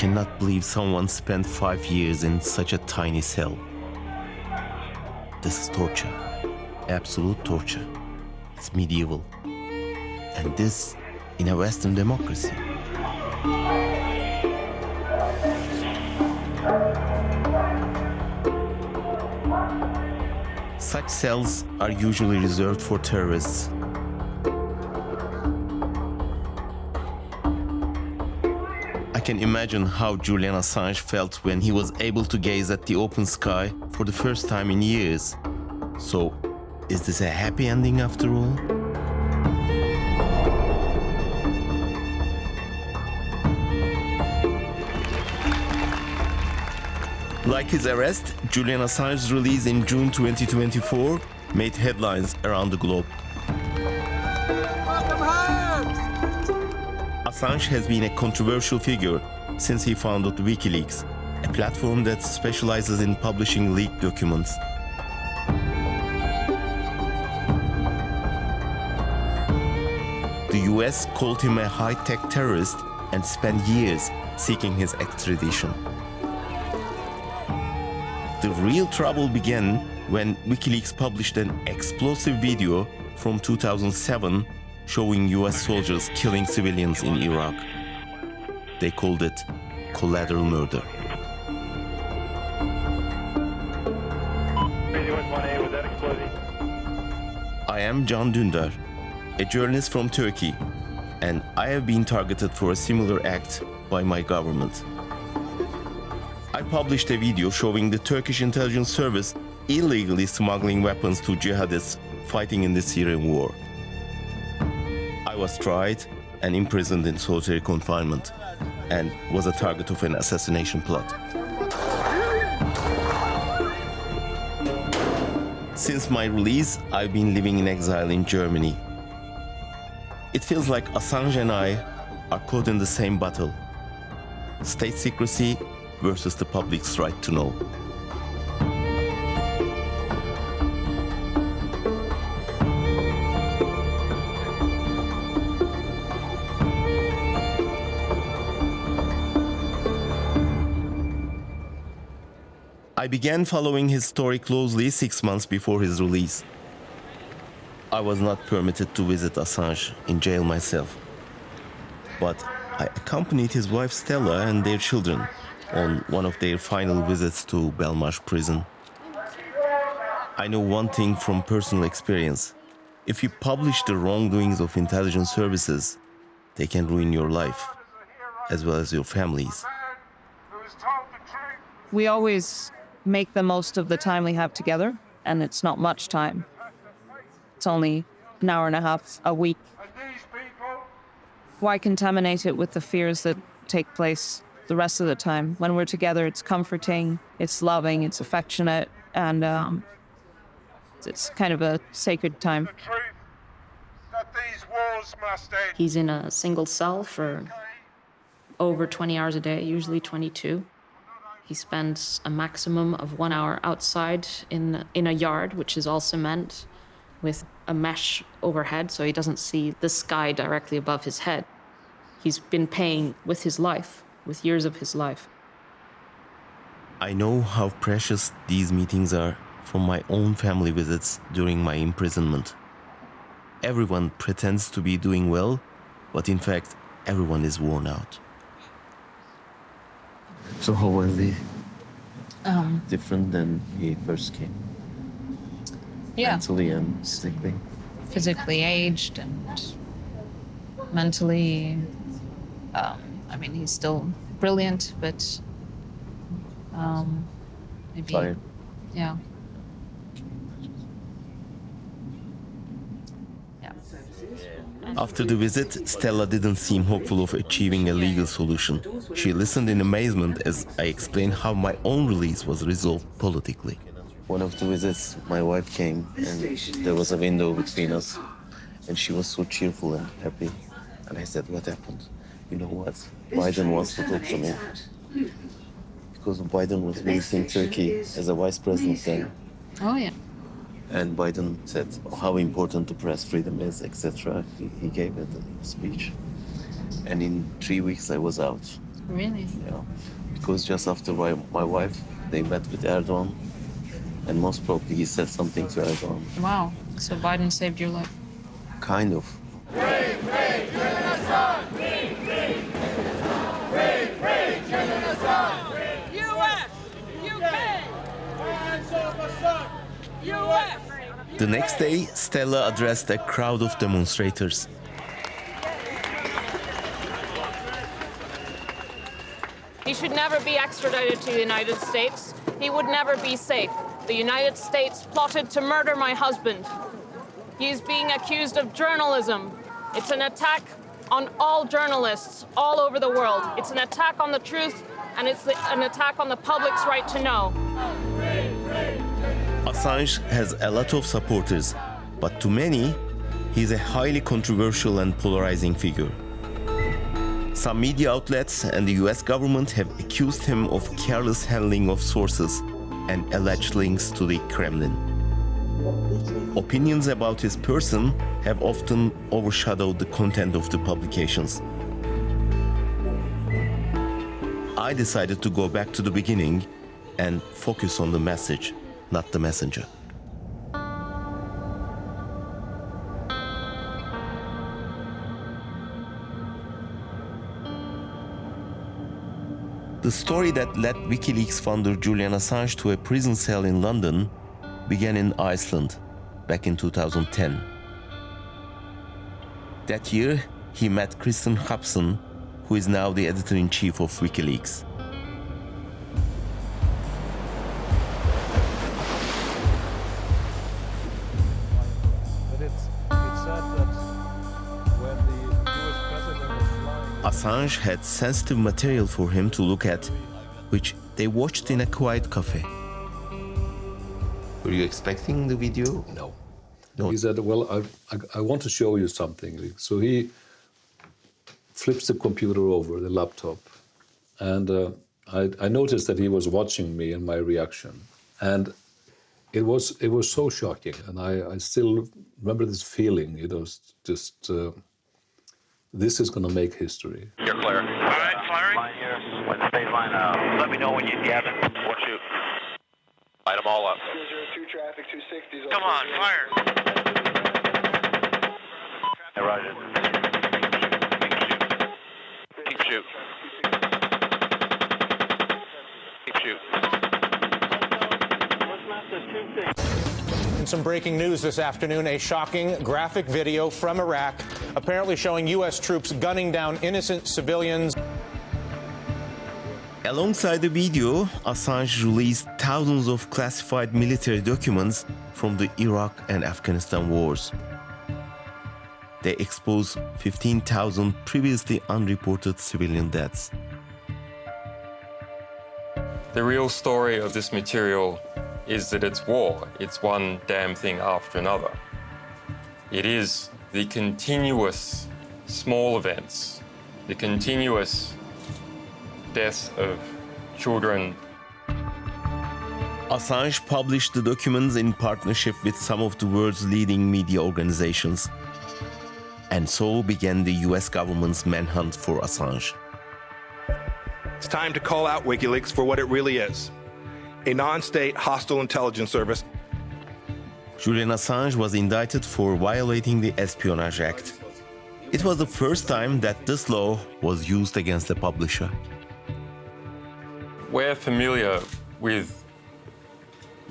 cannot believe someone spent 5 years in such a tiny cell. This is torture. Absolute torture. It's medieval. And this in a Western democracy. Such cells are usually reserved for terrorists. I can imagine how Julian Assange felt when he was able to gaze at the open sky for the first time in years. So, is this a happy ending after all? Like his arrest, Julian Assange's release in June 2024 made headlines around the globe. Assange has been a controversial figure since he founded WikiLeaks, a platform that specializes in publishing leaked documents. The US called him a high-tech terrorist and spent years seeking his extradition. The real trouble began when WikiLeaks published an explosive video from 2007 showing US soldiers killing civilians in Iraq. They called it Collateral Murder. I am Can Dündar, a journalist from Turkey, and I have been targeted for a similar act by my government. I published a video showing the Turkish intelligence service illegally smuggling weapons to jihadists fighting in the Syrian war. I was tried and imprisoned in solitary confinement and was a target of an assassination plot. Since my release, I've been living in exile in Germany. It feels like Assange and I are caught in the same battle: state secrecy versus the public's right to know. I began following his story closely 6 months before his release. I was not permitted to visit Assange in jail myself, but I accompanied his wife Stella and their children on one of their final visits to Belmarsh prison. I know one thing from personal experience: if you publish the wrongdoings of intelligence services, they can ruin your life, as well as your families. We always make the most of the time we have together, and it's not much time. It's only an hour and a half a week. Why contaminate it with the fears that take place the rest of the time? When we're together, it's comforting, it's loving, it's affectionate, and it's kind of a sacred time. He's in a single cell for over 20 hours a day, usually 22. He spends a maximum of 1 hour outside in a yard, which is all cement, with a mesh overhead, so he doesn't see the sky directly above his head. He's been paying with his life, with years of his life. I know how precious these meetings are from my own family visits during my imprisonment. Everyone pretends to be doing well, but in fact, everyone is worn out. So how was he? Different than he first came? Yeah. Mentally and physically? Physically aged and mentally, he's still brilliant, but maybe... Tired? Yeah. After the visit, Stella didn't seem hopeful of achieving a legal solution. She listened in amazement as I explained how my own release was resolved politically. One of the visits, my wife came and there was a window between us and she was so cheerful and happy. And I said, what happened? You know what? Biden wants to talk to me. Because Biden was visiting Turkey as a vice president then. Oh, yeah. And Biden said how important the press freedom is, etc. He gave a speech. And in 3 weeks I was out. Really? Yeah, because just after my wife, they met with Erdogan, and most probably he said something to Erdogan. Wow. So Biden saved your life. Kind of. US! UK! Hands off Assad! US! The next day, Stella addressed a crowd of demonstrators. He should never be extradited to the United States. He would never be safe. The United States plotted to murder my husband. He is being accused of journalism. It's an attack on all journalists all over the world. It's an attack on the truth, and it's an attack on the public's right to know. Assange has a lot of supporters, but to many, he's a highly controversial and polarizing figure. Some media outlets and the US government have accused him of careless handling of sources and alleged links to the Kremlin. Opinions about his person have often overshadowed the content of the publications. I decided to go back to the beginning and focus on the message, not the messenger. The story that led WikiLeaks founder Julian Assange to a prison cell in London began in Iceland back in 2010. That year, he met Kristen Hapson, who is now the editor-in-chief of WikiLeaks. Assange had sensitive material for him to look at, which they watched in a quiet cafe. Were you expecting the video? No. No. He said, well, I want to show you something. So he flips the computer over, the laptop, and I noticed that he was watching me and my reaction. And it was so shocking. And I still remember this feeling, just... this is going to make history. You're clear. All right, firing. Line here. When the phase line out. Let me know when you get it. We'll shoot. Light them all up. 002 traffic, 260. Come on, fire. Hey, Roger. Keep shoot. Keep shoot. And some breaking news this afternoon, a shocking graphic video from Iraq apparently showing U.S. troops gunning down innocent civilians. Alongside the video, Assange released thousands of classified military documents from the Iraq and Afghanistan wars. They exposed 15,000 previously unreported civilian deaths. The real story of this material is that it's war. It's one damn thing after another. It is the continuous small events, the continuous deaths of children. Assange published the documents in partnership with some of the world's leading media organizations. And so began the US government's manhunt for Assange. It's time to call out WikiLeaks for what it really is, a non-state hostile intelligence service. Julian Assange was indicted for violating the Espionage Act. It was the first time that this law was used against a publisher. We're familiar with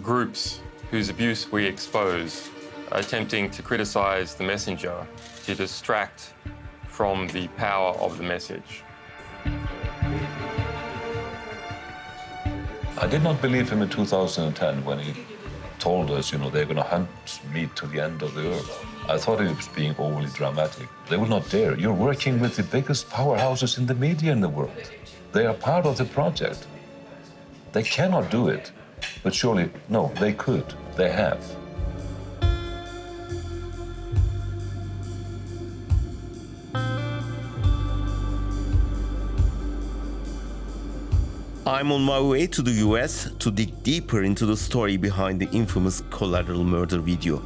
groups whose abuse we expose, attempting to criticize the messenger, to distract from the power of the message. I did not believe him in 2010 when he told us, they're going to hunt me to the end of the earth. I thought he was being overly dramatic. They will not dare. You're working with the biggest powerhouses in the media in the world. They are part of the project. They cannot do it. But surely, no, they could. They have. I'm on my way to the US to dig deeper into the story behind the infamous Collateral Murder video.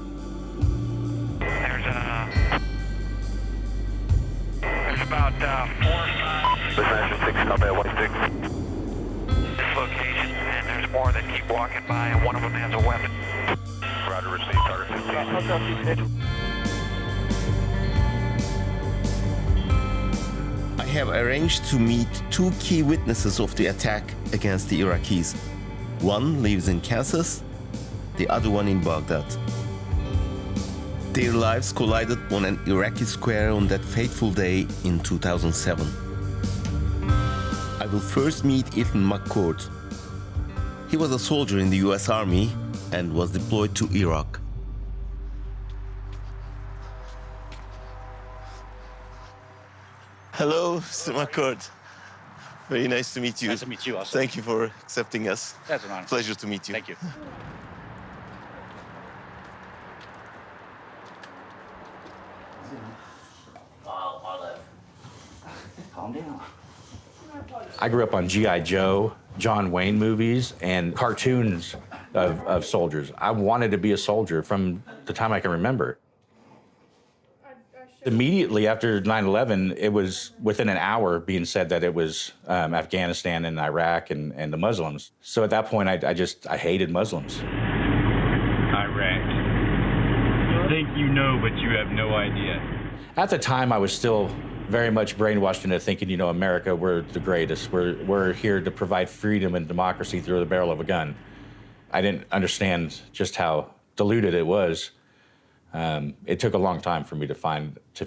There's about 4 or 5 Dispatcher 6, copy at 16. This location, and there's more that keep walking by, and one of them has a weapon. Roger, receive, target 15. I have arranged to meet two key witnesses of the attack against the Iraqis. One lives in Kansas, the other one in Baghdad. Their lives collided on an Iraqi square on that fateful day in 2007. I will first meet Ethan McCord. He was a soldier in the US Army and was deployed to Iraq. Hello, Mr. McCord. Very nice to meet you. Nice to meet you also. Thank you for accepting us. That's an honor. Pleasure to meet you. Thank you. Calm down. I grew up on G.I. Joe, John Wayne movies, and cartoons of soldiers. I wanted to be a soldier from the time I can remember. Immediately after 9/11, it was within an hour being said that it was Afghanistan and Iraq and the Muslims. So at that point, I hated Muslims. Iraq. You think you know, but you have no idea. At the time, I was still very much brainwashed into thinking, you know, America, we're the greatest. We're here to provide freedom and democracy through the barrel of a gun. I didn't understand just how diluted it was. It took a long time for me to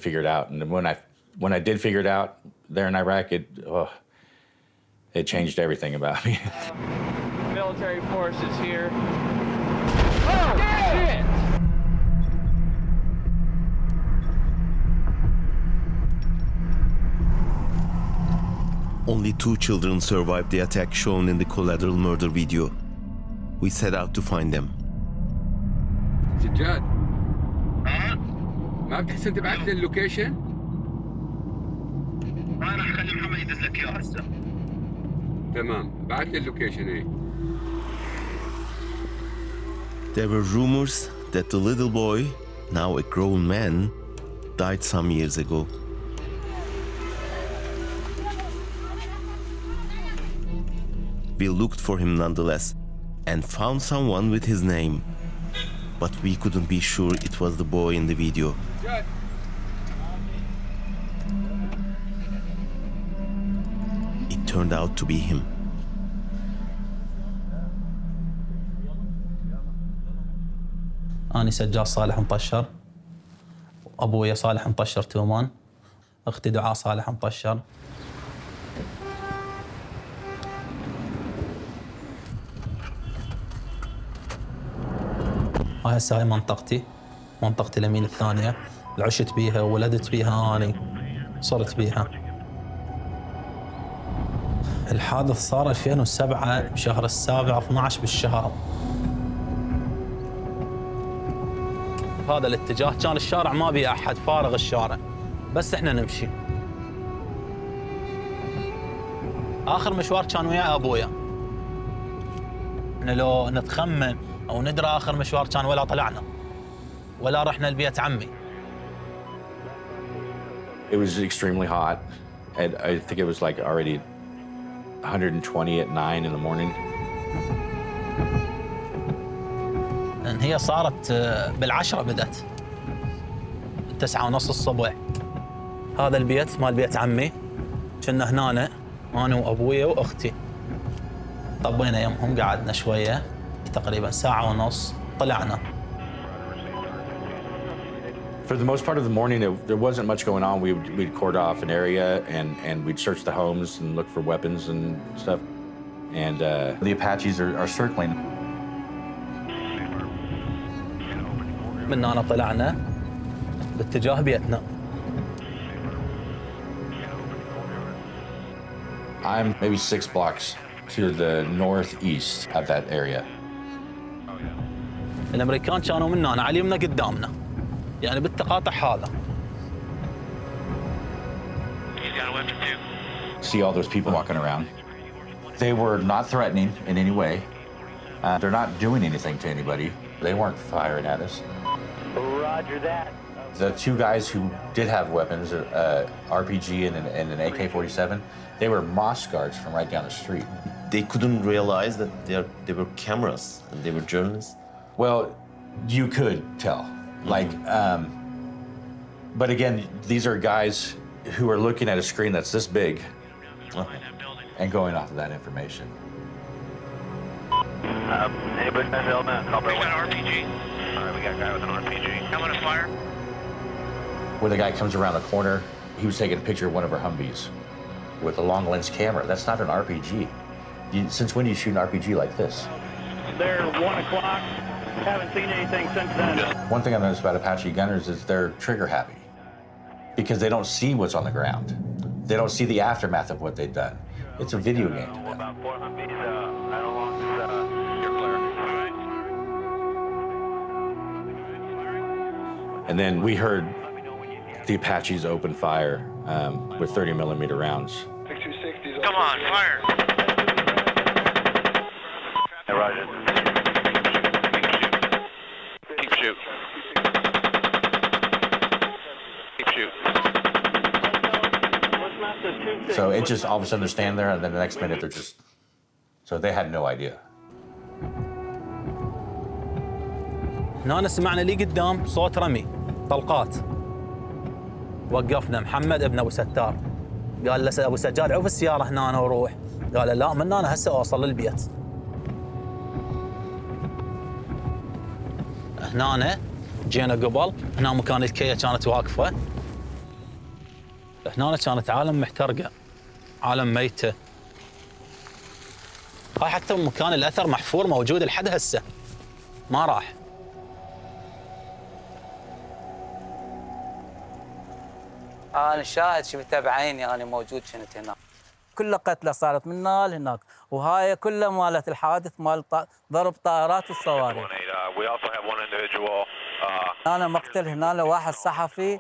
figure it out. And when I did figure it out there in Iraq, it changed everything about me. Military forces here. Oh, shit! Only 2 children survived the attack shown in the Collateral Murder video. We set out to find them. سجاد ما بتحسن تبعت لي اللوكيشن؟ راح اخلي محمد يدز لك اياه هسه. تمام بعت لي اللوكيشن ايه. There were rumors that the little boy, now a grown man, died some years ago. We looked for him nonetheless and found someone with his name, but we couldn't be sure it was the boy in the video. It turned out to be him. أنا سجاد صالح مطشر، أبويا صالح مطشر تومان، أختي دعاء صالح مطشر. هسه هاي منطقتي اليمين الثانية اللي عشت بيها وولدت بيها أنا صرت بيها. الحادث صار 2007 بشهر السابع 12 بالشهر. هذا الاتجاه كان الشارع ما بيه أحد، فارغ الشارع، بس إحنا نمشي. آخر مشوار كان ويا أبويا. إحنا لو نتخمن أو ندرى آخر مشوار كان ولا طلعنا ولا رحنا لبيت عمي. It was extremely hot. And I think it was like already 120 at 9 in the morning. إن هي صارت بال10 بدت 9:30 الصبح. هذا البيت مال بيت عمي، كنا هنا أنا وأبويا وأختي. طبينا يمهم، قعدنا شوية تقريبا 1.5 ساعة، طلعنا. For the most part of the morning, there wasn't much going on. We'd cordon off an area and we'd search the homes and look for weapons and stuff. And the Apaches are circling. من هنا طلعنا باتجاه بيتنا. I'm maybe 6 blocks to the northeast of that area. الامريكان كانوا من هنا على يمنا قدامنا، يعني بالتقاطع هذا. See all those people walking around. They were not threatening in any way. They're not doing anything to anybody. They weren't firing at us. Roger that. The two guys who did have weapons, RPG and an AK-47, they were mosque guards from right down the street. They couldn't realize that they were cameras and they were journalists? Well, you could tell. Like, but again, these are guys who are looking at a screen that's this big and going off of that information. Anybody been element? We got an RPG. All right, we got a guy with an RPG. Coming to fire. When the guy comes around the corner, he was taking a picture of one of our Humvees with a long lens camera. That's not an RPG. Since when do you shoot an RPG like this? They're 1 o'clock. Haven't seen anything since then. One thing I've noticed about Apache gunners is they're trigger happy because they don't see what's on the ground. They don't see the aftermath of what they've done. It's a video game to them. About 4 Humvees, right along this, you're clear. All right. And then we heard the Apaches open fire with 30mm rounds. Come on, fire! Hey, Roger. Keep shoot. Keep shoot. So it just all of a sudden they're standing there, and then the next minute they're just. So they had no idea. هنا سمعنا لي قدام صوت رمي طلقات. وقفنا محمد ابن ابو ستار قال له ابو سجاد عوف السياره هنا أنا وروح قال لا من انا هسه اوصل للبيت. هنا جينا قبل هنا مكان الكيه كانت واقفه. هنا كانت عالم محترقه عالم ميته. هاي حتى مكان الاثر محفور موجود لحد هسه ما راح. أنا شاهد شفتها بعيني أنا موجود كنت هناك. كل قتلة صارت من هنا لهناك وهاي كلها مالت الحادث مال ضرب طائرات والصواريخ. أنا مقتل هنا لواحد صحفي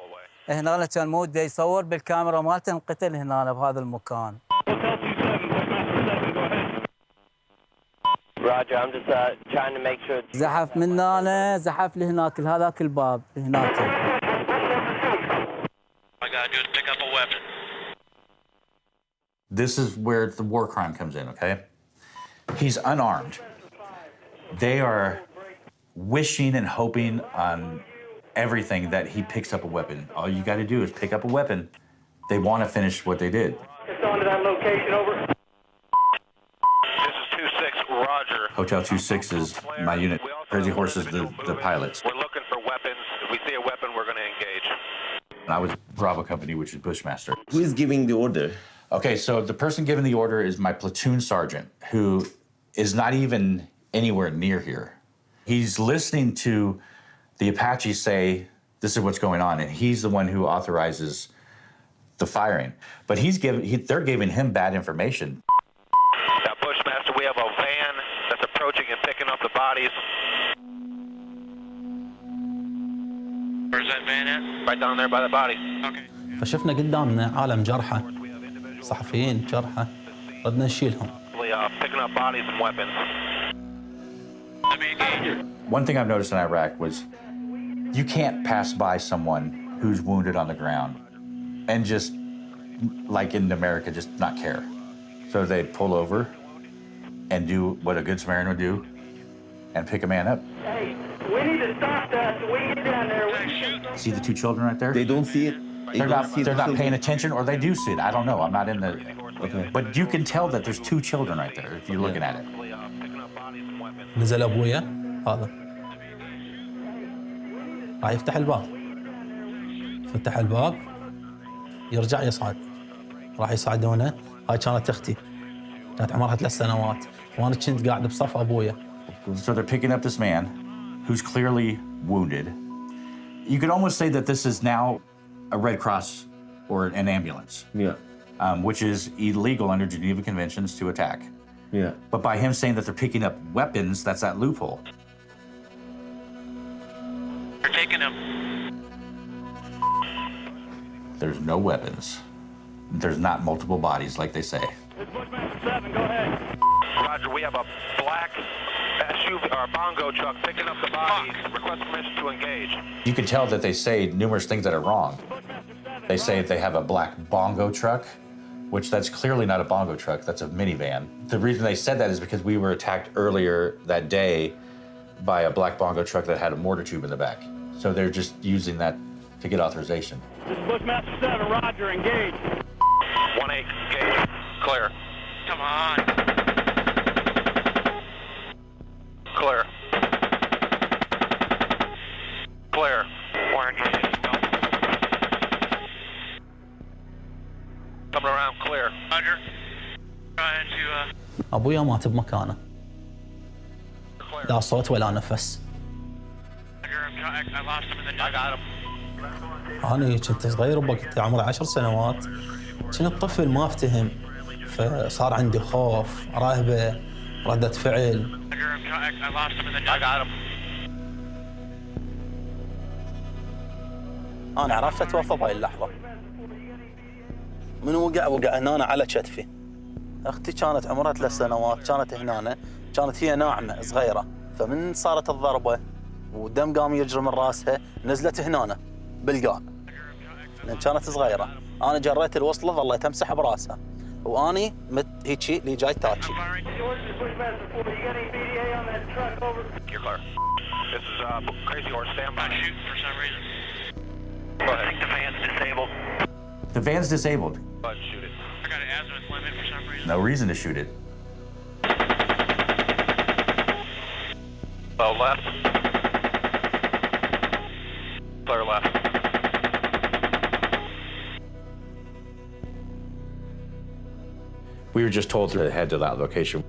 هنا كان مود يصور بالكاميرا مالته انقتل هنا بهذا المكان. زحف من هنا زحف لهناك لهذاك الباب هناك. All I gotta do is pick up a weapon. This is where the war crime comes in, okay? He's unarmed. They are wishing and hoping on everything that he picks up a weapon. All you gotta do is pick up a weapon. They want to finish what they did. It's on to that location, over. This is 2-6, Roger. Hotel 26 is my unit. Crazy Horse is the pilots. We're looking for weapons. If we see a weapon, we're gonna engage. And I was Bravo Company, which is Bushmaster. Who is giving the order? Okay, so the person giving the order is my platoon sergeant, who is not even anywhere near here. He's listening to the Apaches say, this is what's going on, and he's the one who authorizes the firing. But they're giving him bad information. Now, Bushmaster, we have a van that's approaching and picking up the bodies. Where's that van at? Right down there by the bodies. Okay. فشفنا قدامنا عالم جرحى صحفيين جرحى بدنا نشيلهم. Picking up bodies and weapons. One thing I've noticed in Iraq was you can't pass by someone who's wounded on the ground and just, like in America, just not care. So they pull over and do what a good Samaritan would do and pick a man up. Hey, we need to stop that so we can get down there. See the two children right there? They don't see it? They're not paying attention, or they do see it. I don't know. I'm not in the... Okay. But you can tell that there's two children right there if you're looking at it. نزل ابويا هذا راح يفتح الباب فتح الباب يرجع يصعد راح يصعدونه. هاي كانت اختي كانت عمرها 3 سنوات وانا كنت قاعد بصف ابويا. So they're picking up this man who's clearly wounded. You could almost say that this is now a Red Cross or an ambulance. Yeah. Which is illegal under Geneva Conventions to attack. Yeah. But by him saying that they're picking up weapons, that's that loophole. They're taking him. There's no weapons. There's not multiple bodies, like they say. It's Bushmaster 7, go ahead. Roger, we have a black SUV or bongo truck picking up the bodies. Request permission to engage. You can tell that they say numerous things that are wrong. They say they have a black bongo truck, which that's clearly not a bongo truck, that's a minivan. The reason they said that is because we were attacked earlier that day by a black bongo truck that had a mortar tube in the back. So they're just using that to get authorization. This is Bushmaster 7, Roger, engage. 1-8, engage. Clear. Come on. Clear. Clear. We're engaged. Coming around, clear. Roger. Trying to, ابويا مات بمكانه. لا صوت ولا نفس. I lost him in the... I got him. أنا كنت صغير بوقتها عمري 10 سنوات. كنت طفل ما أفتهم. فصار عندي خوف، رهبة، ردة فعل. I lost him in the... I got him. أنا عرفت أتوفى بهاي اللحظة. من وقع هنا على كتفي. أختي كانت عمرها 3 سنوات، كانت هنا، كانت هي ناعمة صغيرة، فمن صارت الضربة ودم قام يجري من راسها، نزلت هنا بالقاع. لأن كانت صغيرة، أنا جريت الوصلة ظليت أمسح براسها، وأني مت هيجي اللي جاي تاتشي. You're clear. This is Crazy Horse, stand by. Shoot for some reason. Go ahead. I think the van's disabled. The van's disabled. Go ahead, shoot it. I got an azimuth limit for some reason. No reason to shoot it. Low left. Clear left. We were just told to head to that location.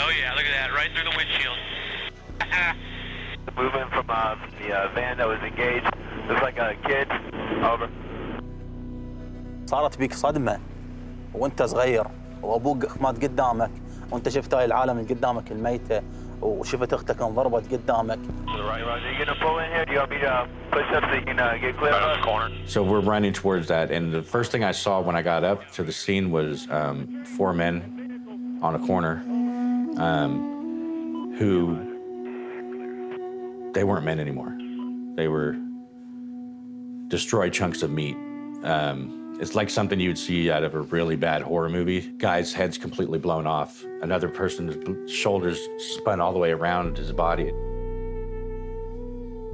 Oh yeah, look at that, right through the windshield. Moving from the van that was engaged. Looks like a kid. Over. صارت بيك صدمة وانت صغير وابوك مات قدامك وانت شفت هاي العالم اللي قدامك الميتة وشفت اختك انضربت قدامك. So we're running towards that, and the first thing I saw when I got up to the scene was 4 men on a corner who they weren't men anymore. They were destroyed chunks of meat. It's like something you'd see out of a really bad horror movie. Guy's head's completely blown off. Another person's shoulders spun all the way around his body.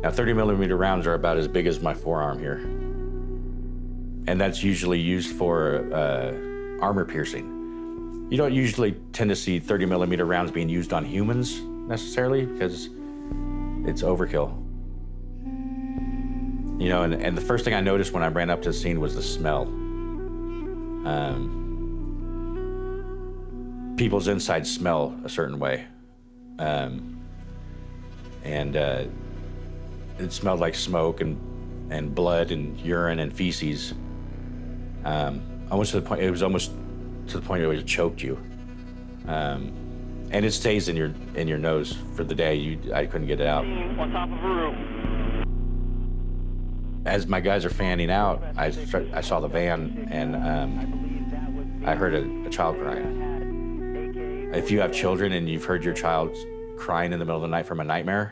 Now, 30 millimeter rounds are about as big as my forearm here. And that's usually used for armor piercing. You don't usually tend to see 30 millimeter rounds being used on humans necessarily because it's overkill. You know, and the first thing I noticed when I ran up to the scene was the smell. People's insides smell a certain way. It smelled like smoke and blood and urine and feces. Almost to the point, it was almost to the point where it choked you. And it stays in your nose for the day. I couldn't get it out. On top of a roof. As my guys are fanning out, I saw the van and I heard a child crying. If you have children and you've heard your child crying in the middle of the night from a nightmare,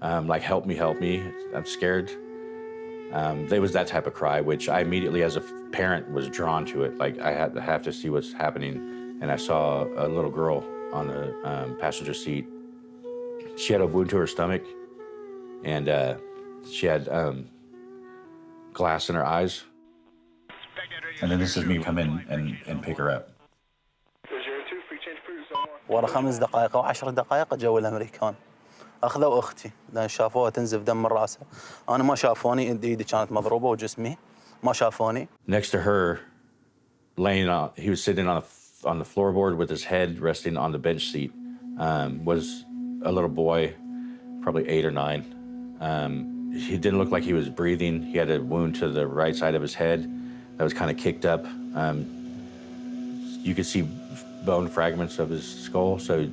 like help me, I'm scared. There was that type of cry, which I immediately as a parent was drawn to it. Like I have to see what's happening. And I saw a little girl on the passenger seat. She had a wound to her stomach and she had glass in her eyes. And then this is me come in and pick her up. ورا 5 دقائق أو 10 دقائق جو الأمريكان أخذوا أختي لأن شافوها تنزف دم من رأسها. أنا ما شافوني إيدي كانت مضروبة وجسمي ما شافوني. Next to her, laying on, he was sitting on the floorboard with his head resting on the bench seat, was a little boy, probably 8 or 9. He didn't look like he was breathing. He had a wound to the right side of his head that was kind of kicked up. You could see bone fragments of his skull. So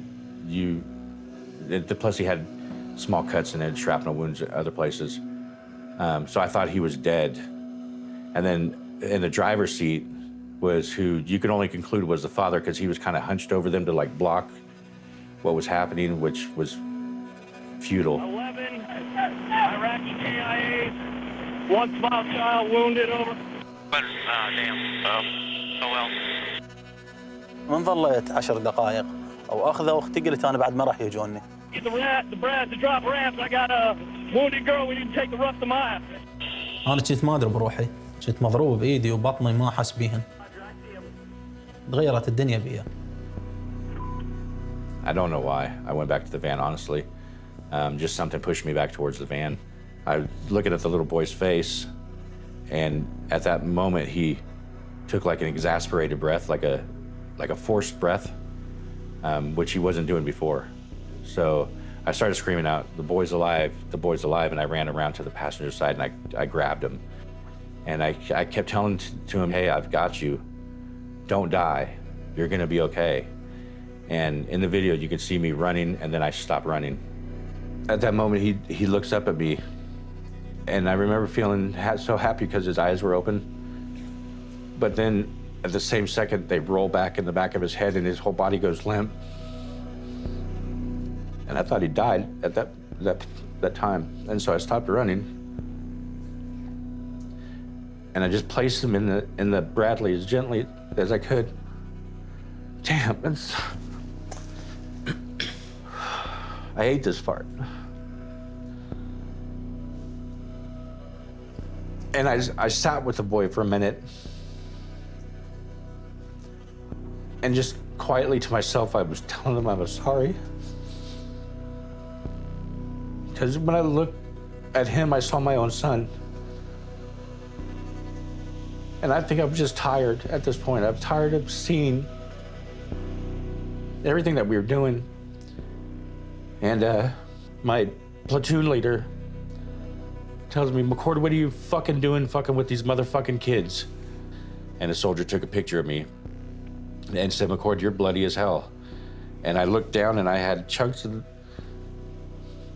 plus he had small cuts and had shrapnel wounds at other places. So I thought he was dead. And then in the driver's seat was who you could only conclude was the father because he was kind of hunched over them to like block what was happening, which was futile. 11 Iraqi KIAs, 1 small child wounded over. Damn. Oh well. من ظليت 10 دقائق او اخذه واختي قلت انا بعد ما راح يجوني. Get the drop ramps. I got a wounded girl. We need to take the rest of mile. انا كنت ما ادري بروحي، كنت مضروب بايدي وبطني ما احس بيهن. تغيرت الدنيا بيا. I don't know why. I went back to the van, honestly. Just something pushed me back towards the van. I was looking at the little boy's face, and at that moment he took like an exasperated breath, like a forced breath, which he wasn't doing before. So I started screaming out, "The boy's alive, the boy's alive," and I ran around to the passenger side and I grabbed him. And I kept telling to him, "Hey, I've got you. Don't die. You're gonna be okay." And in the video, you can see me running, and then I stopped running. At that moment, he looks up at me, and I remember feeling so happy because his eyes were open. But then, at the same second, they roll back in the back of his head, and his whole body goes limp. And I thought he died at that time, and so I stopped running, and I just placed him in the Bradley as gently as I could. Damn, I hate this part. And I sat with the boy for a minute, and just quietly to myself, I was telling him I was sorry. Because when I looked at him, I saw my own son. And I think I'm just tired at this point. I'm tired of seeing everything that we were doing. And my platoon leader tells me, "McCord, what are you fucking doing fucking with these motherfucking kids?" And a soldier took a picture of me and said, "McCord, you're bloody as hell." And I looked down and I had chunks of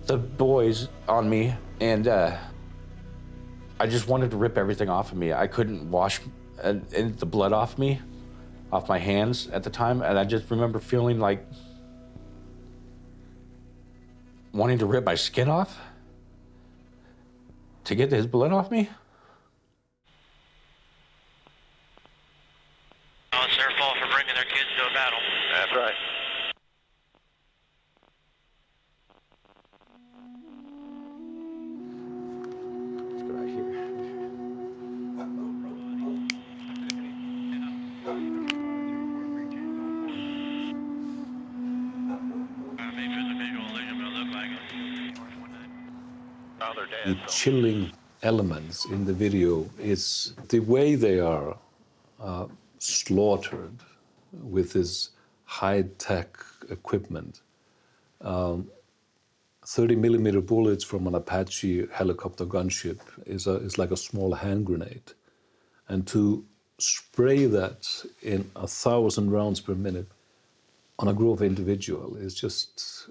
the boys on me, and I just wanted to rip everything off of me. I couldn't wash the blood off me, off my hands at the time, and I just remember feeling like wanting to rip my skin off to get his blood off me. Oh, it's their fault for bringing their kids to a battle. That's right. The chilling elements in the video is the way they are slaughtered with this high-tech equipment. 30-millimeter bullets from an Apache helicopter gunship is like a small hand grenade. And to spray that in 1,000 rounds per minute on a group of individual is just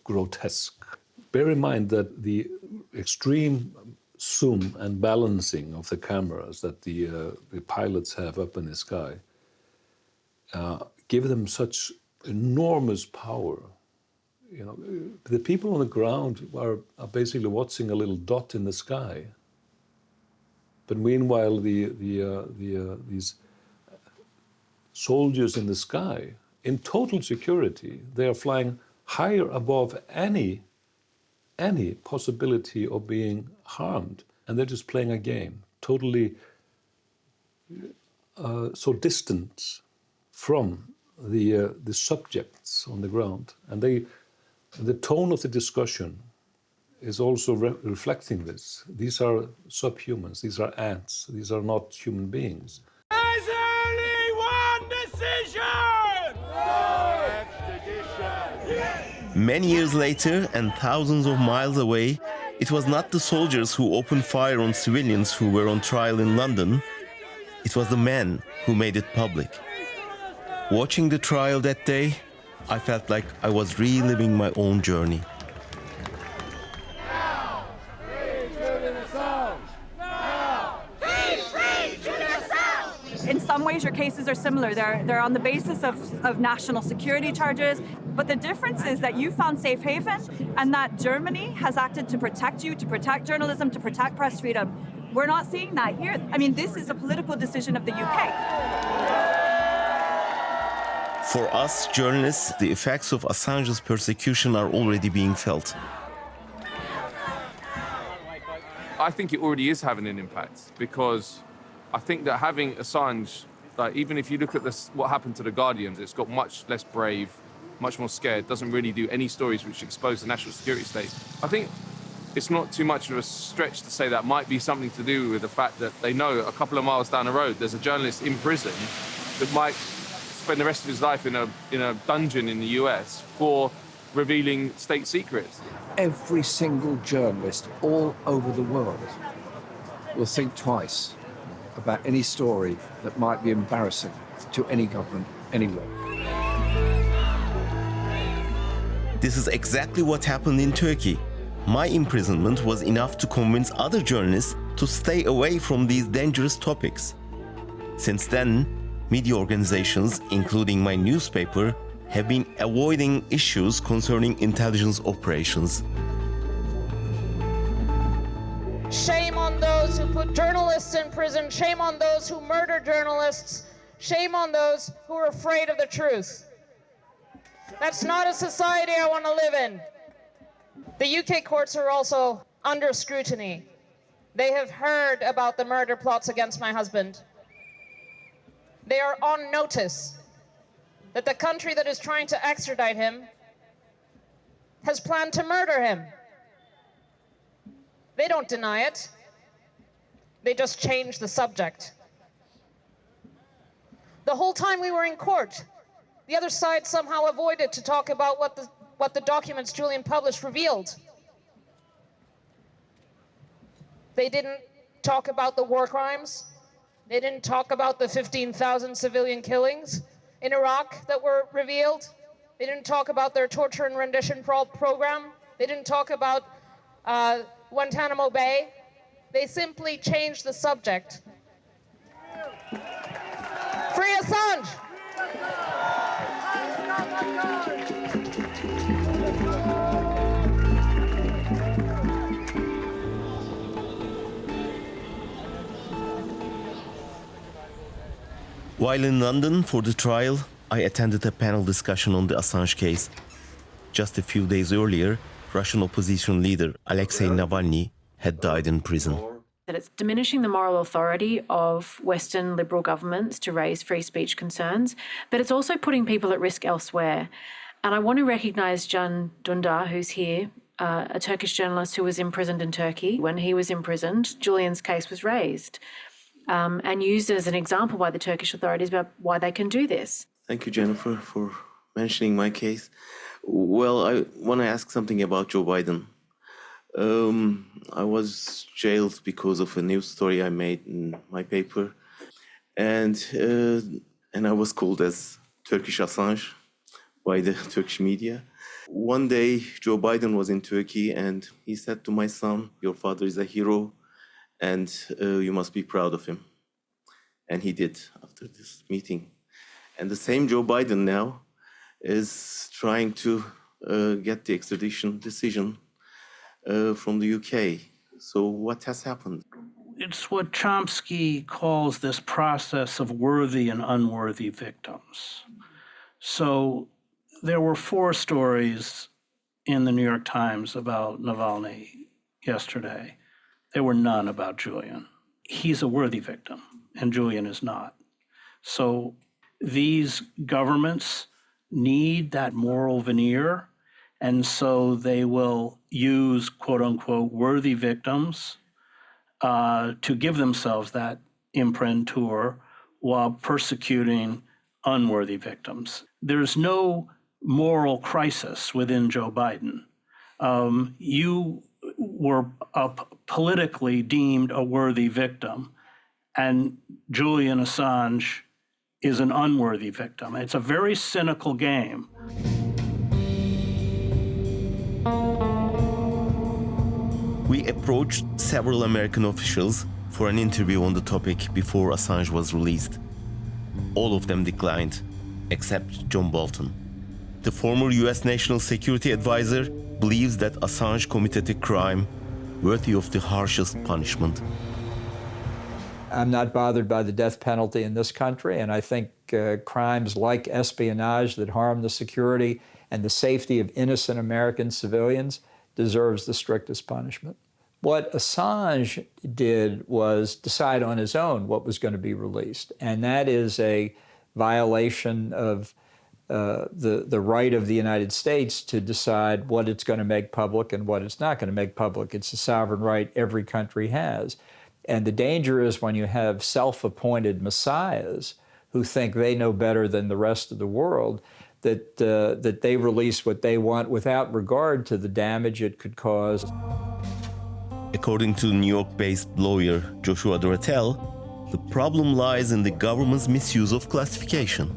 grotesque. Bear in mind that the extreme zoom and balancing of the cameras that the pilots have up in the sky give them such enormous power. You know, the people on the ground are basically watching a little dot in the sky. But meanwhile, these soldiers in the sky, in total security, they are flying higher above any possibility of being harmed, and they're just playing a game, totally so distant from the subjects on the ground. And the tone of the discussion is also reflecting this. These are subhumans, these are ants, these are not human beings. There's only one decision! No extradition! Many years later, and thousands of miles away, it was not the soldiers who opened fire on civilians who were on trial in London. It was the men who made it public. Watching the trial that day, I felt like I was reliving my own journey. Now, free Julian Assange! Now! Free Julian Assange! in some ways your cases are similar. They're on the basis of national security charges, but the difference is that you found safe haven and that Germany has acted to protect you, to protect journalism, to protect press freedom. We're not seeing that here. I mean, this is a political decision of the UK. For us journalists, the effects of Assange's persecution are already being felt. I think it already is having an impact, because I think that having Assange, like, even if you look at this, what happened to The Guardian, it's got much less brave, much more scared, doesn't really do any stories which expose the national security state. I think it's not too much of a stretch to say that might be something to do with the fact that they know a couple of miles down the road there's a journalist in prison that might spend the rest of his life in a dungeon in the US for revealing state secrets. Every single journalist all over the world will think twice about any story that might be embarrassing to any government anywhere. This is exactly what happened in Turkey. My imprisonment was enough to convince other journalists to stay away from these dangerous topics. Since then, media organizations, including my newspaper, have been avoiding issues concerning intelligence operations. Shame on those who put journalists in prison. Shame on those who murder journalists. Shame on those who are afraid of the truth. That's not a society I want to live in. The UK courts are also under scrutiny. They have heard about the murder plots against my husband. They are on notice that the country that is trying to extradite him has planned to murder him. They don't deny it. They just change the subject. The whole time we were in court, the other side somehow avoided to talk about what the documents Julian published revealed. They didn't talk about the war crimes. They didn't talk about the 15,000 civilian killings in Iraq that were revealed. They didn't talk about their torture and rendition program. They didn't talk about Guantanamo Bay. They simply changed the subject. Free Assange! While in London for the trial, I attended a panel discussion on the Assange case. Just a few days earlier, Russian opposition leader Alexei Navalny had died in prison. That it's diminishing the moral authority of Western liberal governments to raise free speech concerns, but it's also putting people at risk elsewhere. And I want to recognise Can Dündar, who's here, a Turkish journalist who was imprisoned in Turkey. When he was imprisoned, Julian's case was raised and used as an example by the Turkish authorities about why they can do this. Thank you, Jennifer, for mentioning my case. Well, I want to ask something about Joe Biden. I was jailed because of a news story I made in my paper, and I was called as Turkish Assange by the Turkish media. One day, Joe Biden was in Turkey, and he said to my son, "Your father is a hero, and you must be proud of him." And he did after this meeting. And the same Joe Biden now is trying to get the extradition decision from the UK. So what has happened? It's what Chomsky calls this process of worthy and unworthy victims. So there were 4 stories in the New York Times about Navalny yesterday. There were none about Julian. He's a worthy victim, and Julian is not. So these governments need that moral veneer, and so they will use quote-unquote worthy victims to give themselves that imprimatur while persecuting unworthy victims. There's no moral crisis within Joe Biden. You were politically deemed a worthy victim, and Julian Assange is an unworthy victim. It's a very cynical game. We approached several American officials for an interview on the topic before Assange was released. all of them declined, except John Bolton. The former US National Security Advisor believes that Assange committed a crime worthy of the harshest punishment. I'm not bothered by the death penalty in this country, and I think crimes like espionage that harm the security and the safety of innocent American civilians deserves the strictest punishment. What Assange did was decide on his own what was going to be released, and that is a violation of the right of the United States to decide what it's going to make public and what it's not going to make public. It's a sovereign right every country has. And the danger is when you have self-appointed messiahs who think they know better than the rest of the world, that they release what they want without regard to the damage it could cause. According to New York-based lawyer Joshua Doratel, the problem lies in the government's misuse of classification.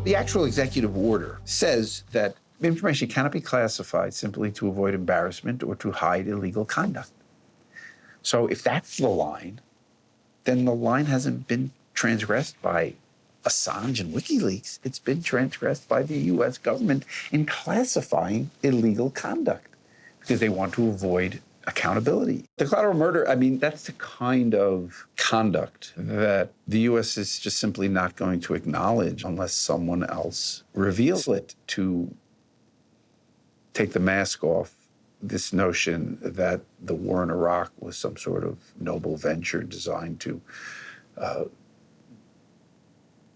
The actual executive order says that information cannot be classified simply to avoid embarrassment or to hide illegal conduct. So if that's the line, then the line hasn't been transgressed by Assange and WikiLeaks. It's been transgressed by the US government in classifying illegal conduct because they want to avoid accountability. The collateral murder, I mean, that's the kind of conduct that the US is just simply not going to acknowledge unless someone else reveals it. To take the mask off this notion that the war in Iraq was some sort of noble venture designed to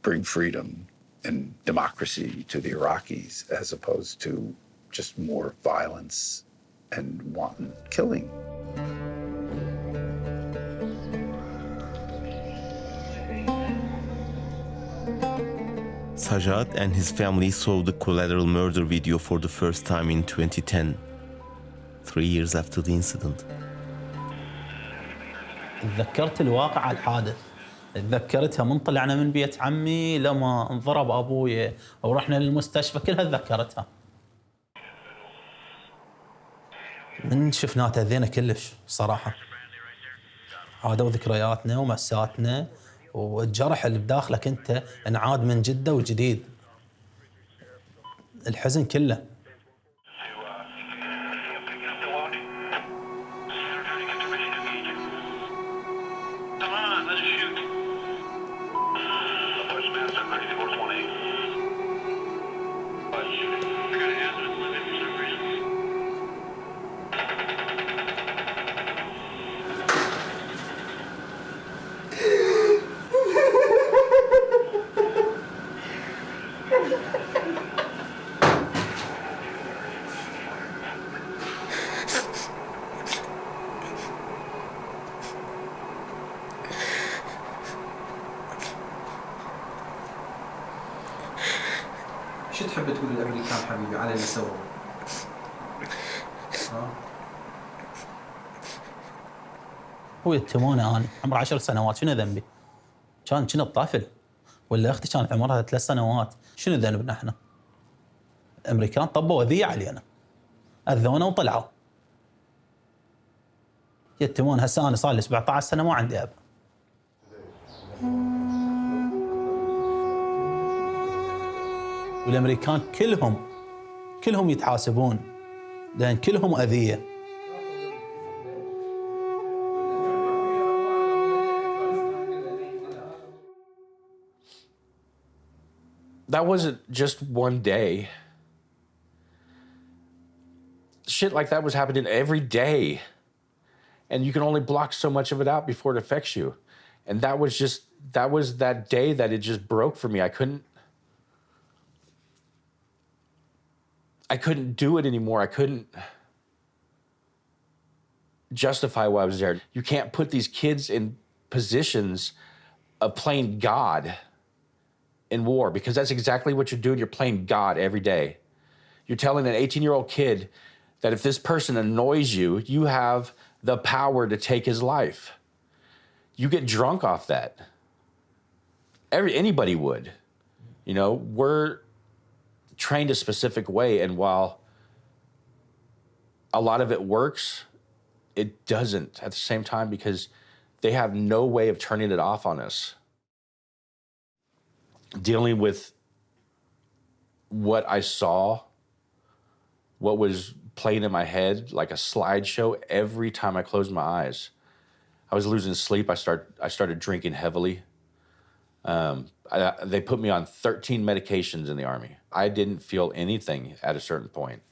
bring freedom and democracy to the Iraqis, as opposed to just more violence and wanton killing. Sajjad and his family saw the Collateral Murder video for the first time in 2010, 3 years after the incident. تذكرت الواقع الحادث، تذكرتها من طلعنا من بيت عمي لما انضرب أبويا أو رحنا للمستشفى، كلها تذكرتها. من شفناه تأذينا كلش صراحة. عادوا ذكرياتنا ومأساتنا، والجرح اللي بداخلك أنت انعاد من جدة وجديد. الحزن كله. شو تحب تقول للامريكان حبيبي على اللي سووه؟ هو يتهمونه انا عمره 10 سنوات، شنو ذنبي؟ كنت طفل، ولا اختي كانت عمرها 3 سنوات، شنو ذنبنا احنا؟ الامريكان طبوا اذيه علينا، اذونا وطلعوا. يتهمون هسه انا صار لي 17 سنه ما عندي اب. والامريكان كلهم يتحاسبون، لان كلهم اذيه. That wasn't just one day. Shit like that was happening every day. And you can only block so much of it out before it affects you. And that was that day that it just broke for me. I couldn't do it anymore. I couldn't justify why I was there. You can't put these kids in positions of playing God in war, because that's exactly what you're doing. You're playing God every day. You're telling an 18-year-old kid that if this person annoys you, you have the power to take his life. You get drunk off that. Anybody would. You know, we're trained a specific way, and while a lot of it works, it doesn't at the same time, because They have no way of turning it off on us. Dealing with what I saw, what was playing in my head like a slideshow every time I closed my eyes. I was losing sleep. I started drinking heavily. They put me on 13 medications in the Army. I didn't feel anything at a certain point.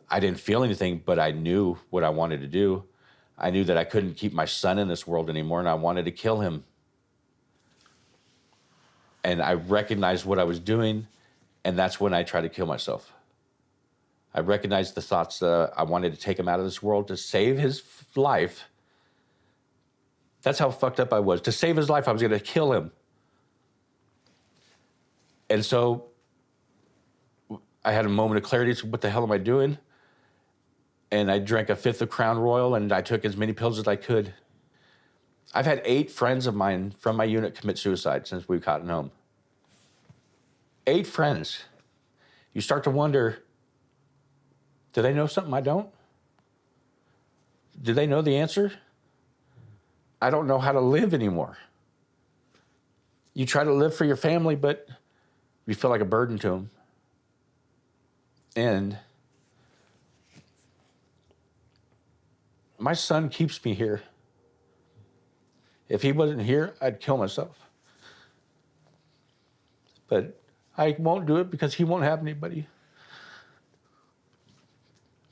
I didn't feel anything, but I knew what I wanted to do. I knew that I couldn't keep my son in this world anymore, and I wanted to kill him. And I recognized what I was doing, and that's when I tried to kill myself. I recognized the thoughts that I wanted to take him out of this world to save his life. That's how fucked up I was. To save his life, I was going to kill him. And so I had a moment of clarity. So what the hell am I doing? And I drank a fifth of Crown Royal, and I took as many pills as I could. I've had 8 friends of mine from my unit commit suicide since we've gotten home. 8 friends. You start to wonder, do they know something I don't? Do they know the answer? I don't know how to live anymore. You try to live for your family, but you feel like a burden to them. And my son keeps me here. If he wasn't here, I'd kill myself. But I won't do it because he won't have anybody.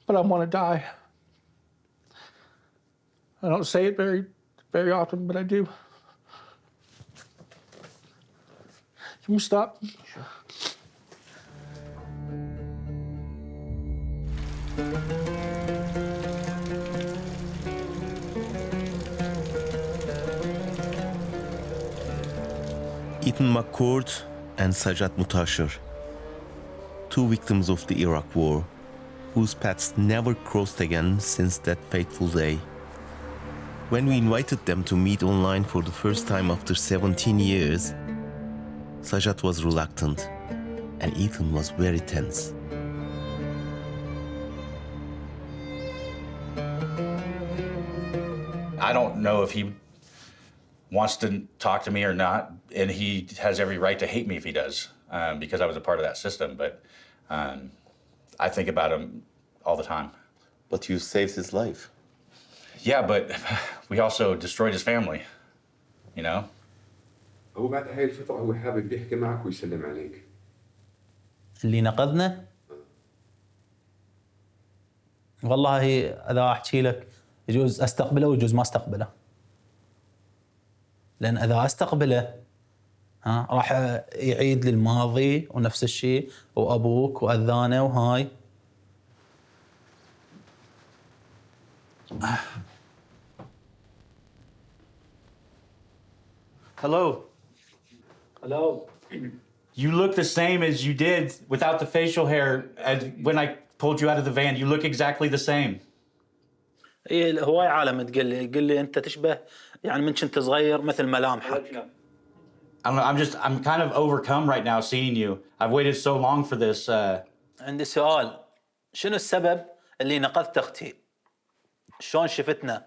But I want to die. I don't say it very often, but I do. Can we stop? Sure. Ethan McCord and Sajjad Mutashir, 2 victims of the Iraq War, whose paths never crossed again since that fateful day. When we invited them to meet online for the first time after 17 years, Sajjad was reluctant and Ethan was very tense. I don't know if he wants to talk to me or not, and he has every right to hate me if he does, because I was a part of that system, but I think about him all the time. But you saved his life. Yeah, but we also destroyed his family, you know? هو بعد هاي الفترة هو حابب يحكي معك ويسلم عليك. اللي نقذنا؟ والله إذا أحكي لك يجوز أستقبله ويجوز ما أستقبله. لأن إذا أستقبله راح يعيد لي الماضي ونفس الشيء وأبوك وأذانه وهاي. Hello. Hello. You look the same as you did without the facial hair when I pulled you out of the van. You look exactly the same. إيه هواي عالم تقول لي أنت تشبه يعني من كنت صغير مثل ملامحك. I'm kind of overcome right now seeing you. I've waited so long for this. عندي سؤال. شنو السبب اللي نقذت أختي؟ شلون شفتنا؟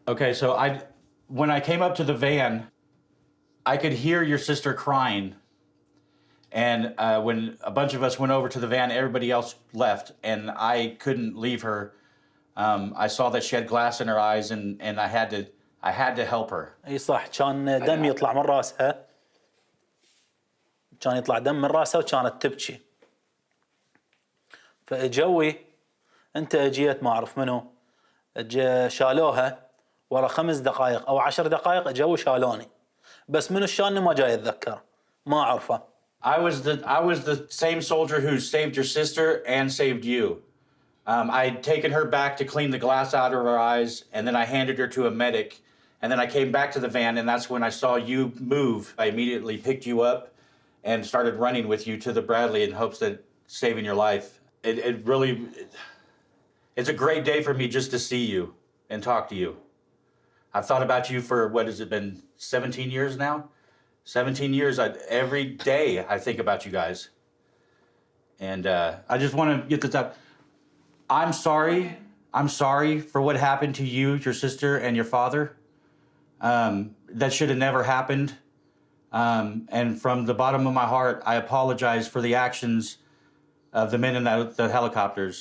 Okay, so when I came up to the van, I could hear your sister crying. And when a bunch of us went over to the van, everybody else left, and I couldn't leave her. I saw that she had glass in her eyes, and I had to help her. اي صح كان دم يطلع من راسها. كان يطلع دم من راسها وكانت تبكي. فجوي انت اجيت ما اعرف منو شالوها ورا 5 دقائق او 10 دقائق اجوا شالوني. بس منو الشان ما جاي اتذكر. ما اعرفه. I was the same soldier who saved your sister and saved you. I'd taken her back to clean the glass out of her eyes, and then I handed her to a medic. And then I came back to the van, and that's when I saw you move. I immediately picked you up and started running with you to the Bradley in hopes that saving your life. It's a great day for me just to see you and talk to you. I've thought about you for, what has it been, 17 years now? 17 years, every day I think about you guys. And I just want to get this up. I'm sorry. I'm sorry for what happened to you, your sister, and your father. That should have never happened. And from the bottom of my heart, I apologize for the actions of the men in the helicopters.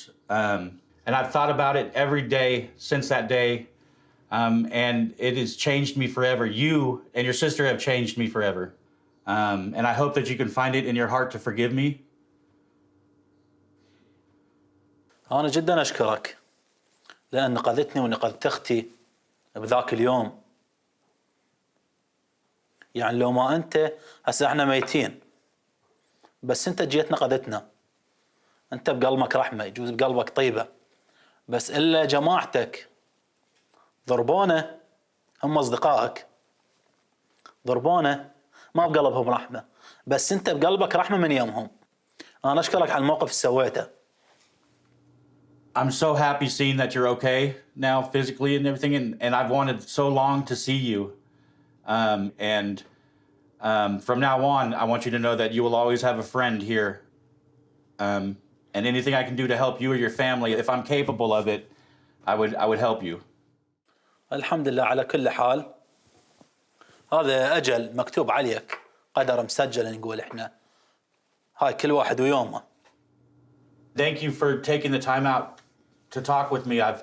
And I've thought about it every day since that day, and it has changed me forever. You and your sister have changed me forever. And I hope that you can find it in your heart to forgive me. أنا جدا أشكرك لأن نقذتني ونقذت أختي بذاك اليوم. يعني لو ما أنت هسه احنا ميتين، بس أنت جيت نقذتنا. أنت بقلبك رحمة، يجوز بقلبك طيبة، بس إلا جماعتك ضربونا، هم أصدقائك ضربونا ما بقلبهم رحمة، بس أنت بقلبك رحمة من يومهم. أنا أشكرك على الموقف اللي سويته. I'm so happy seeing that you're okay now physically and everything, and I've wanted so long to see you. From now on, I want you to know that you will always have a friend here. And anything I can do to help you or your family, if I'm capable of it, I would help you. الحمد لله على كل حال. هذا أجل مكتوب عليك، قدر مسجل نقول إحنا. هاي كل واحد ويومه. Thank you for taking the time out to talk with me. I've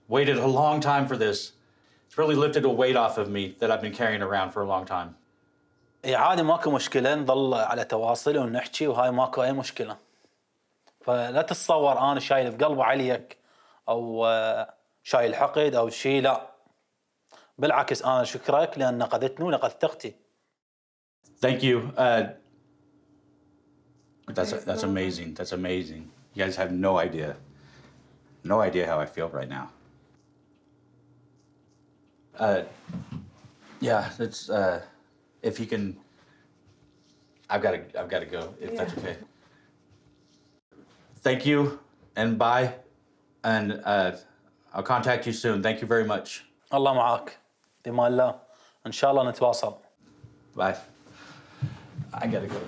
waited a long time for this. It's really lifted a weight off of me that I've been carrying around for a long time. إيه عادي ماكو مشكلة، نظل على تواصل ونحكي وهاي ماكو أي مشكلة. فلا تتصور أنا شايل في قلبي عليك أو شايل حقد أو شيء، لا. بالعكس أنا شكرك لأن نقذتني ونقذت أختي. Thank you. That's amazing. That's amazing. You guys have no idea how I feel right now. Yeah, it's if you can. I've got to go. If that's okay. Thank you, and bye, and I'll contact you soon. Thank you very much. الله معاك. بما الله. إن شاء الله نتواصل. Bye. I gotta go.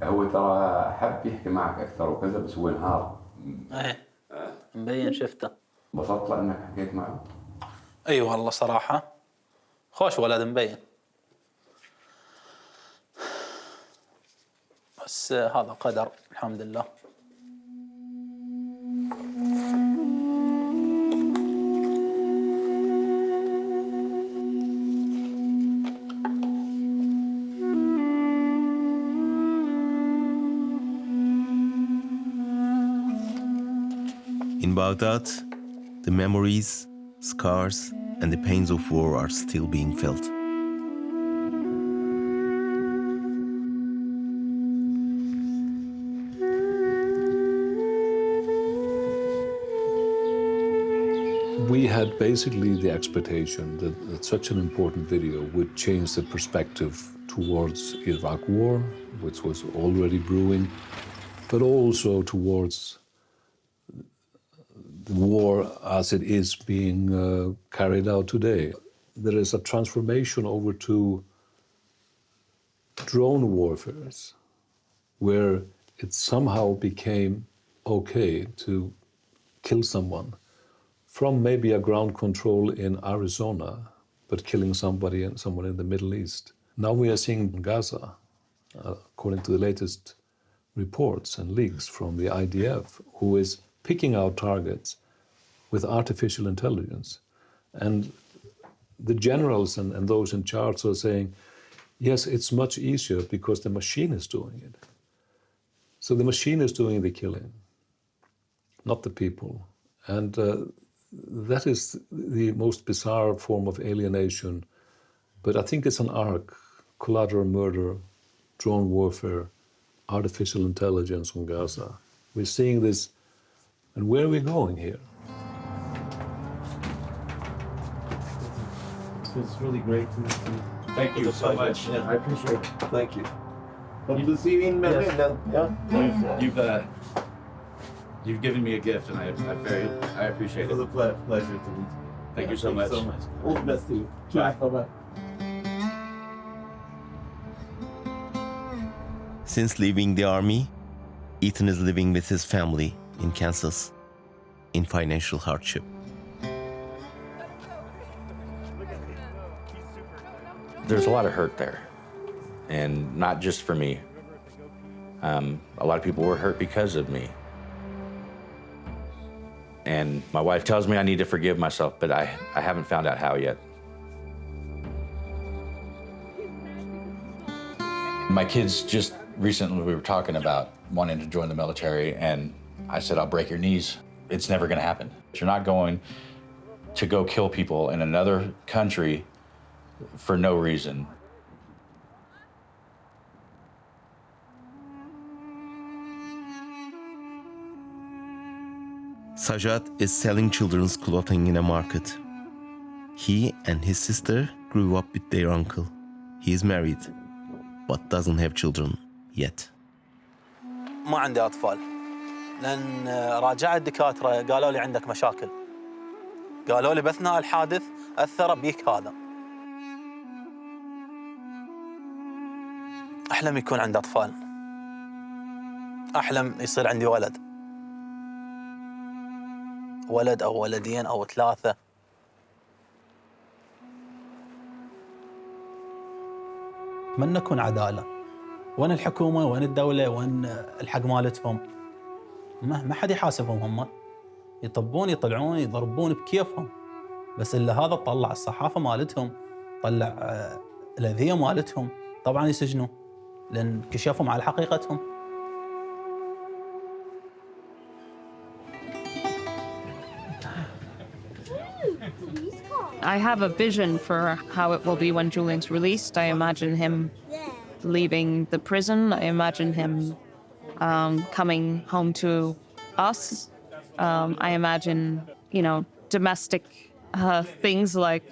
هو ترى حب يحكي معك اكثر وكذا، بس هو انهار. ايه مبين شفته. انبسطت لانك حكيت معه؟ اي والله صراحه خوش ولد مبين، بس هذا قدر الحمد لله. In Baghdad, the memories, scars, and the pains of war are still being felt. We had basically the expectation that such an important video would change the perspective towards Iraq war, which was already brewing, but also towards the war as it is being carried out today. There is a transformation over to drone warfare, where it somehow became okay to kill someone from maybe a ground control in Arizona, but killing someone in the Middle East. Now we are seeing in Gaza, according to the latest reports and leaks from the IDF, who is picking out targets with artificial intelligence. And the generals and those in charge are saying, yes, it's much easier because the machine is doing it. So the machine is doing the killing, not the people. And that is the most bizarre form of alienation. But I think it's an arc: collateral murder, drone warfare, artificial intelligence on Gaza. We're seeing this, and where are we going here? It's really great to meet you. Thank you so much. Yeah, I appreciate it. Thank you. Hope to see you in Berlin then. Yeah. You've given me a gift, and I appreciate it. It was a pleasure to meet you. Thank you so much. All the best to you. Bye. Bye-bye. Since leaving the army, Ethan is living with his family in Kansas in financial hardship. There's a lot of hurt there, and not just for me. A lot of people were hurt because of me. And my wife tells me I need to forgive myself, but I haven't found out how yet. My kids just recently, we were talking about wanting to join the military, and I said, I'll break your knees. It's never gonna happen. You're not going to go kill people in another country for no reason. Sajat is selling children's clothing in a market. He and his sister grew up with their uncle. He is married, but doesn't have children yet. ما عندي أطفال لأن راجعت الدكاترة قالوا لي عندك مشاكل. قالوا لي بأثناء الحادث أثر بيك هذا. أحلم يكون عندي أطفال. أحلم يصير عندي ولد. ولد أو ولدين أو ثلاثة. أتمنى تكون عدالة. وين الحكومة؟ وين الدولة؟ وين الحق مالتهم؟ ما حد يحاسبهم هم. يطبون يطلعون يضربون بكيفهم. بس إلا هذا طلع الصحافة مالتهم، طلع الأذية مالتهم، طبعاً يسجنوا لأن كشفهم على حقيقتهم. I have a vision for how it will be when Julian's released. I imagine him leaving the prison. I imagine him coming home to us. I imagine, domestic things like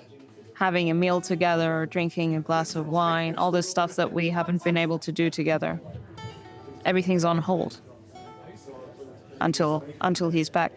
having a meal together, or drinking a glass of wine, all this stuff that we haven't been able to do together. Everything's on hold until he's back.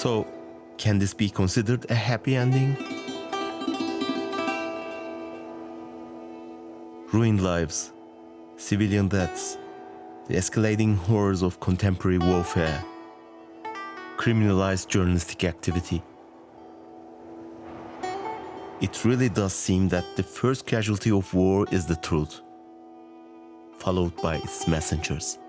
So, can this be considered a happy ending? Ruined lives, civilian deaths, the escalating horrors of contemporary warfare, criminalized journalistic activity. It really does seem that the first casualty of war is the truth, followed by its messengers.